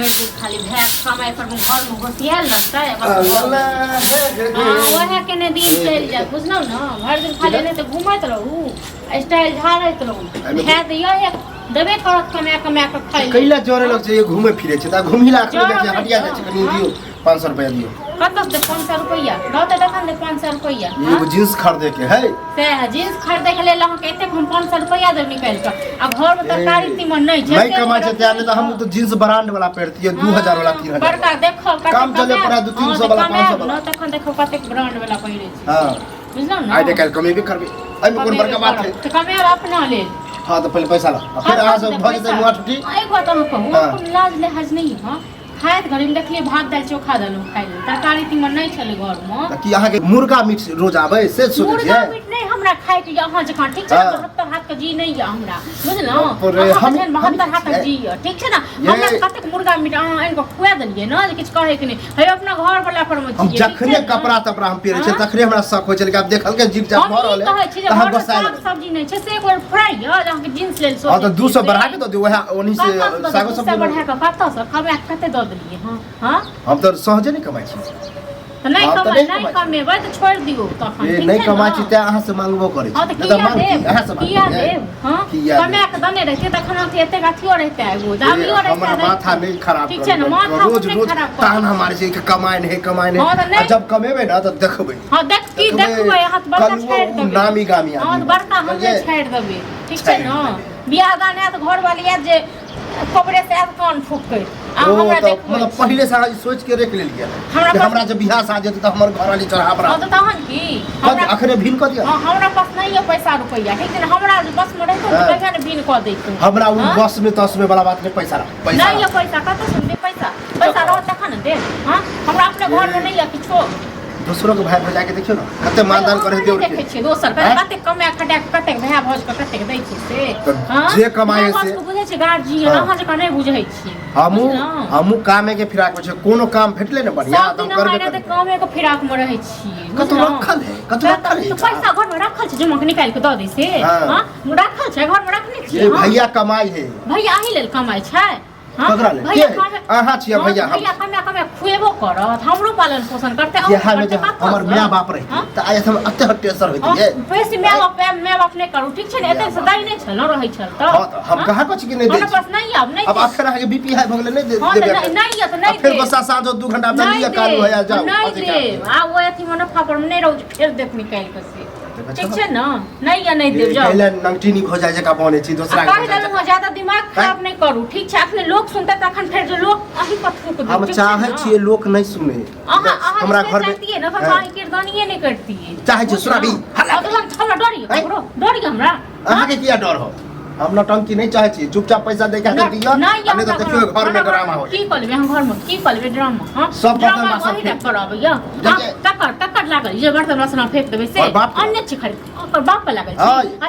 भर दिन खाली भैया समय पर घर में घोसियाल रहता है वह के ने दिन चल जाए बुझलो ना भर दिन खाली नहीं तो घूमत रहू स्टाइल झाड़त रहू भैया तो ये देबे करत कमा के खाई कैला जोरे लोग जे घूमे फिरे छै त घुमिला के हटिया जाय छै कनी दियो 500 रुपया दियो कतस दे 500 रुपया दौते देखन दे 500 रुपया एगो जींस खरीदे के है से जींस खरीदे के लेल हम कहते हम 500 रुपया दे निकाल के आ घर में तरकारी तीमन नहीं छै नहीं कमाई छै त तो हम तो जींस ब्रांड वाला पहिरतिए 2000 वाला 3000 बड़का देखो काम चले पूरा 200 वाला 500 वाला न तखन देखो कते ब्रांड वाला पहिरे छै हां बुझलो ना आइ देखल कमी भी करबे आई में कोन बड़का बात है त कमे अपना ले हां तो पहले पैसा ला फिर आ सब भज दे मुआ ठुटी एक बात हम कहूं अपन लाज लिहाज नहीं हां खाइत घड़ी में देखलिए भात दाल चोखा दलू खाइ तरकारी तीमन नहीं छले घर में कि अहाँ के मुर्गा मीट रोज आबै से सोचे मुर्गा मीट नहीं हमरा खाइ के अहाँ जकां ठीक छै 72 हाथ के जी नहीं या हमरा बुझलो हम 72 हाथ के जी ठीक छै ना हमरा कते मुर्गा मीट अहाँ इनको खुआ देलिए ना जे किछ कहे के नहीं है अपना घर वाला पर में हम जखने कपड़ा तपड़ा हम पहिरे छै तखने हमरा शक होय छै कि आप देखल के जीव जात भर रहले त हम बसाय सब्जी नहीं छै से एक बार फ्राई या अहाँ के जींस लेल सो हां तो 200 बढ़ा के दो वह ओनी से सागो सब्जी बढ़ा के कत से खबे कते दो दिए हां हम तो सहजे नहीं कमाई छी त नहीं कमेबै त छोड़ दियो तखन ठीक नहीं कमाई छी त अहाँ से मांगबो करे छी त अहाँ से किया देब हां कमा के दने रहते तखन के एते गाथियो रहते एगो दामियो रहते हमरा माथा नहीं खराब ठीक छै ना माथा रोज तान हमारे से कमाई नहीं जब कमेबे ना त देखबै हां देख की देखबै हाथ बड़का छाड़ देबै नामी गामी हां बड़का हम छाड़ देबै ठीक छै ना बियाह दान है त घर वाली है जे कपड़े से कान फूक हमरा देखबै मतलब पहले से सोच के रख लेलिए हमरा जब बियाह साज जेते त हमर घर वाली चढ़ा बरा त तहन की हमरा अखरे भिन क दिया हमरा पास नहीं है पैसा रुपया ठीक है हमरा बस में रहतो त कखन भिन क दैतो हमरा उ बस में 10 में वाला बात नहीं पैसा नहीं है पैसा कत से दे पैसा रहो तखन दे हां हमरा अपने घर में नहीं है किछो दूसरों के भाई भजा के देखियो ना कते मानदान करे दियो देखे छी दोसर कते कमा खटा कते भाई भज के कते दै छी से हां जे कमाए से बुझै छी गार्जी अहाँ जे कने बुझै छी हमू कामे के फिराक में छै कोनो काम भेटले ने बढ़िया हम करबे त कामे के फिराक में रहै छी कतो रखल है पैसा घर में रखल छै जमा के निकाल के द दै से हां रखल छै घर में रखने छी भैया कमाई है भैया अही लेल कमाई छै ककरा ले अहाँ छियै भैया कमे खुएबो करत हमरो पालन पोषण करते बिहार में हमर माय बाप रहे त आय हम अते टेंशन होइतिए पैसे माय बाप नहीं करू ठीक छै ने एते से दाई नहीं छल रहै छल त हम कहाँ कछ कि नहीं दे हमरा पास नहीं अब आखिर आगे बीपी हाई भगले नहीं देबे नहीं है तो नहीं फिर बस साँझ 2 घंटा जल्दी कालू है जाओ नहीं दे आ वो अथी मुनाफा पर नहीं रहू फिर देख निकाल के से ठीक छै ना नहीं या नहीं देब जाओ पहले नंगटीनी हो जाय जका बने छी दूसरा के कहले ज्यादा दिमाग खराब नहीं करू ठीक छै अपने लोग सुनते तखन फिर जो लोग अही पर थूक दे हम चाहे छी लोग नहीं सुने हमरा घर में चाहती है ना तो सारी कीर्तनिए नहीं करती है चाहे छी सुराबी हला तो हम डरी हमरा अहाँ के किया डर हो हम नौटंकी नहीं चाहे छी चुपचाप पैसा दे के दियो नहीं तो देखियो घर में ड्रामा हो की करबे हम घर में की करबे ड्रामा हां सब ड्रामा वही तक करब या टक्कर लागल ये बर्तन बासन फेंक देबे से अन्य चीज खरीद ओकर बाप पे लागल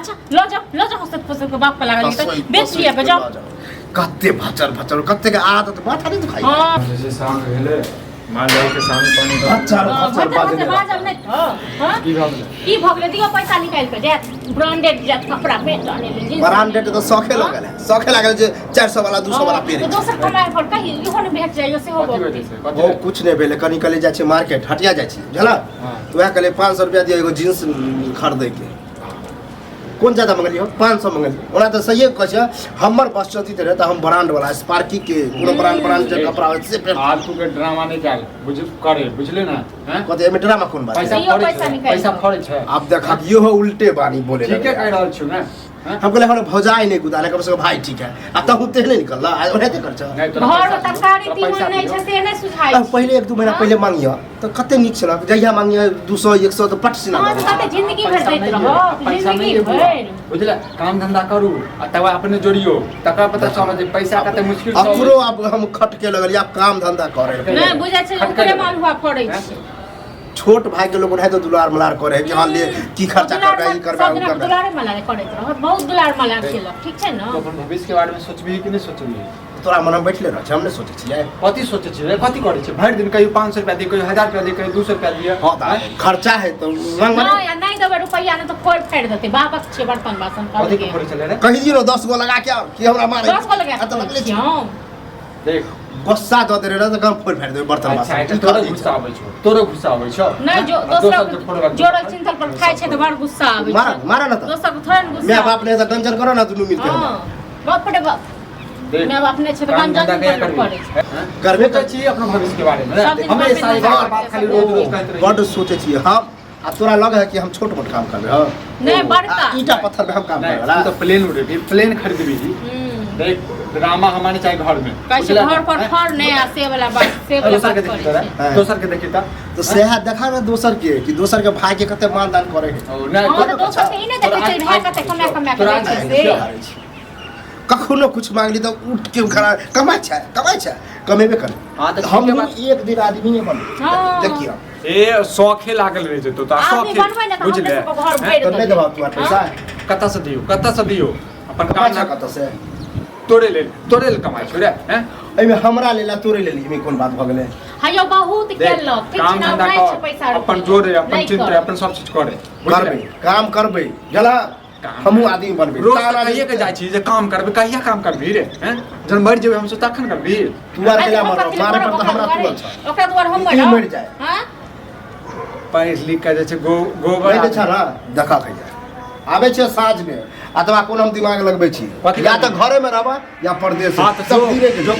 अच्छा लो जा हसत फसत के बाप पे लागल त बेच लिया बे जाओ कत्ते भचर कत्ते के आदत माथा नहीं दुखाई हां जैसे शाम भेले मान लो के सामने पानी भचर बाजल नहीं हां की भगले दियो पैसा निकाल के जे ब्रांडेड जे कपड़ा बेच आने ले ब्रांडेड तो शौखे लागल जे 400 वाला 200 वाला पेरे दोसर कमाए पर कहि इहो ने भेट जाइयो से हो वो कुछ नहीं भेले कनी कले जाय छै मार्केट हटिया जाय छी झला तो वह कले 500 रुपया दियो एगो जींस खरीदे के कौन ज्यादा मंगलियो 500 मंगलियो ओना तो सही कह छै हमर बस चलती रहे त हम ब्रांड वाला स्पार्की के कोनो ब्रांड के कपड़ा से आलतू के ड्रामा नहीं चाल बुझले ना हैं कते में ड्रामा कोन बात पैसा फड़े छै अब देखा यो हो उल्टे बानी बोले ठीक है कह रहल छु ना हम कहले हमरा भौजाई नहीं गुदाले कम से भाई ठीक है अब त हुते नहीं निकल ओनाते कर छ घर में तरकारी तीमन नहीं छै से नहीं सुझाई पहले 1-2 महीना पहले मांगियो तो कते निक छला जहिया मांगियो 200 100 तो पट सिना हां कते जिंदगी भर दैत रहो जिंदगी भर बुझला काम धंधा करू आ तब अपने जोड़ियो तकरा पता चल जे पैसा कते मुश्किल से पूरो अब हम खट के लगल या काम धंधा करे नहीं बुझै छै ओकरे मान हुआ पड़ै छै छोट भाई के लोग तो दुलार मलार करे कि हां ले की खर्चा करबे ई करबे उ करबे दुलार मलार करे रहो बहुत दुलार मलार खेल ठीक छै ना तो अपन भविष्य के बारे में सोचबी कि नहीं सोचबी तोरा मन में बैठले रह हम नहीं सोचे छियै कथि सोचे छियै कथि करे छै भर दिन कहियो 500 रुपया दे कहियो 1000 रुपया दे कहियो 200 रुपया दिए हां त खर्चा है तो मांग नहीं या नहीं देबे रुपया न तो फोड़ फेड़ देते बाबक छै बर्तन बासन कथि के फोड़ चले रे कहि दियो 10 गो लगा के कि हमरा मारे 10 गो लगा तो लगले छी हम देख गुस्सा दऽ दे रहे तऽ गम फोड़ फाड़ि देबै बर्तन अच्छा बासन तोरो गुस्सा आबै छौ तोरो गुस्सा आबै छौ नहीं जो दोसर जोड़ल चिंतल पर खाइ छै तऽ बड़ गुस्सा आबै छै मारा ना तऽ दोसर के थोड़े ने गुस्सा माय बाप ने ऐसा गंजन करो ना दुनू मिलके हां बाप रे बाप माय बाप ने छै तऽ गंजन करे छै करबे सोचै छी अपना भविष्य के बारे में सब दिन हमेशा बाप एक रे बात खाली रोज रोज कहते रही बड़ सोचे छियै हम आ तोरा लग है कि हम छोट मोट काम करबे हां नहीं बड़का ईटा पत्थर में हम काम नहीं करबे तू तो प्लेन उड़ेबी प्लेन खरीदबी देख ड्रामा हमारे चाहे घर में कैसे घर पर फर नहीं आ से वाला बात से वाला दोसर के बात देखी करे तोरा दोसर के देखी ता तो सेहा देखा ना दोसर के कि दोसर के भाई के कते मान दान करे है ओ नहीं हां तो दोसर के ई नहीं देखे छै भाई कते कमा कमा के दै छै से कखनो कुछ मांगली तो उठ के खड़ा कमाई छै कमेबे कर हां तो हम ठीक बात एक दिन आदमी है बन हाँ। देखियो ए शौखे लागल रहे छै तो आदमी शौखे बनबै ना तो बुझले हम सब घर भेड़ तो नहीं दबाव तू पैसा कत्ता से दियो अपन काम पैसा कत से तोरे ले कमाई छोड़े हैं एमे हमरा लेला तोरे लेली एमे कोन बात भ गेलै हायो बहुत केलक ठीक काम छै ना धंधा नहीं छै कर पैसा अपन जोरे अपन चिंता अपन सब चीज करे करबे काम करबे जला हमहू आदमी बनबे रोज कहिए के जाइ छी जे काम करबे कहिया काम करबी रे हैं जन मर जेबे हम से तखन करबी तू आर केला मारे पर तो हमरा तू अच्छा ओकरा दुआर हम ई मर जाए हां पढ़ लिख के जे छै गोबर नहीं दे छ ना देखा खैया आबे छै साँझ में अथवा कोन हम दिमाग लगबै छी कथी या तऽ घरे में रहबा या परदेश हां तो सब दिने के जो